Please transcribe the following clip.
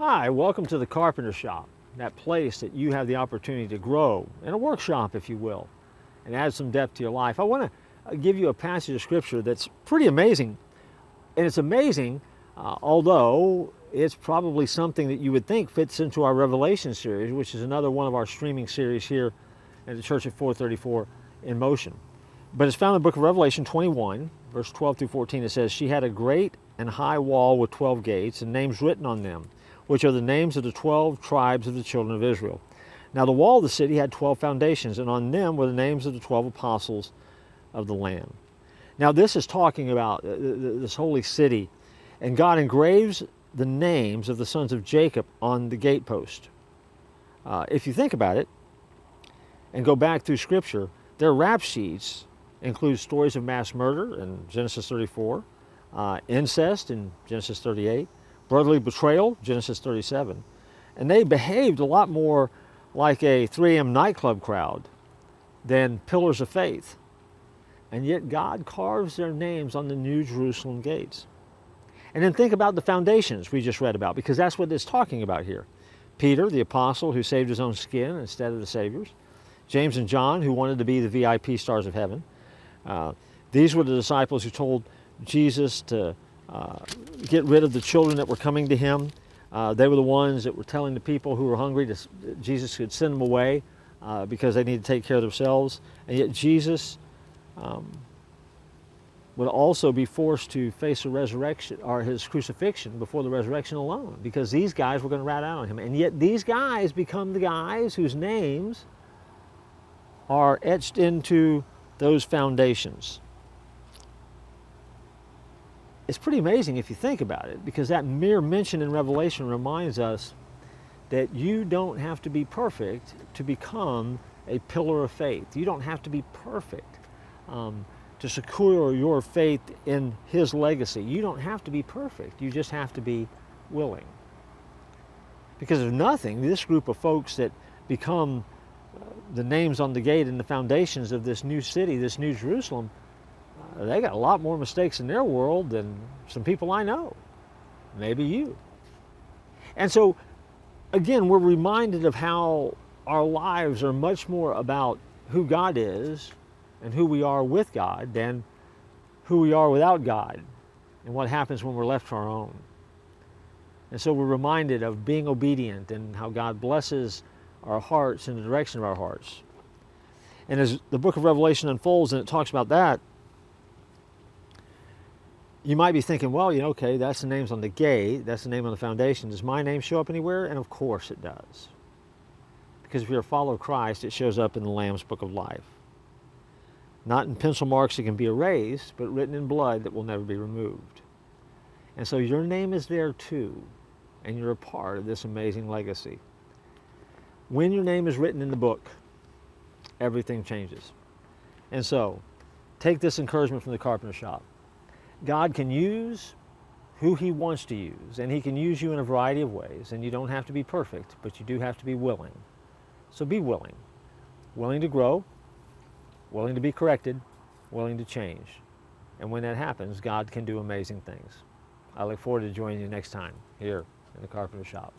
Hi, welcome to the Carpenter Shop, that place that you have the opportunity to grow, in a workshop, if you will, and add some depth to your life. I want to give you a passage of Scripture that's pretty amazing. And it's amazing, although it's probably something that you would think fits into our Revelation series, which is another one of our streaming series here at the Church at 434 in Motion. But it's found in the book of Revelation 21, verse 12 through 14. It says, "She had a great and high wall with 12 gates, and names written on them, which are the names of the 12 tribes of the children of Israel. Now the wall of the city had 12 foundations, and on them were the names of the 12 apostles of the Lamb." Now this is talking about this holy city, and God engraves the names of the sons of Jacob on the gatepost. If you think about it, and go back through Scripture, their rap sheets include stories of mass murder in Genesis 34, incest in Genesis 38, brotherly betrayal, Genesis 37. And they behaved a lot more like a 3 a.m. nightclub crowd than pillars of faith. And yet God carves their names on the New Jerusalem gates. And then think about the foundations we just read about, because that's what it's talking about here. Peter, the apostle who saved his own skin instead of the Savior's. James and John, who wanted to be the VIP stars of heaven. These were the disciples who told Jesus to get rid of the children that were coming to him. They were the ones that were telling the people who were hungry that Jesus could send them away because they need to take care of themselves. And yet Jesus would also be forced to face a resurrection, or his crucifixion before the resurrection alone, because these guys were going to rat out on him. And yet these guys become the guys whose names are etched into those foundations. It's pretty amazing if you think about it, because that mere mention in Revelation reminds us that you don't have to be perfect to become a pillar of faith. You don't have to be perfect to secure your faith in his legacy. You don't have to be perfect. You just have to be willing. Because if nothing, this group of folks that become the names on the gate and the foundations of this new city, this New Jerusalem, they got a lot more mistakes in their world than some people I know, maybe you. And so, again, we're reminded of how our lives are much more about who God is and who we are with God than who we are without God and what happens when we're left to our own. And so we're reminded of being obedient and how God blesses our hearts in the direction of our hearts. And as the book of Revelation unfolds and it talks about that, you might be thinking, well, okay, that's the names on the gate, that's the name on the foundation. Does my name show up anywhere? And of course it does. Because if you're a follower of Christ, it shows up in the Lamb's Book of Life. Not in pencil marks that can be erased, but written in blood that will never be removed. And so your name is there too, and you're a part of this amazing legacy. When your name is written in the book, everything changes. And so, take this encouragement from the Carpenter Shop. God can use who he wants to use, and he can use you in a variety of ways, and you don't have to be perfect, but you do have to be willing. So be willing. Willing to grow, willing to be corrected, willing to change. And when that happens, God can do amazing things. I look forward to joining you next time here in the Carpenter Shop.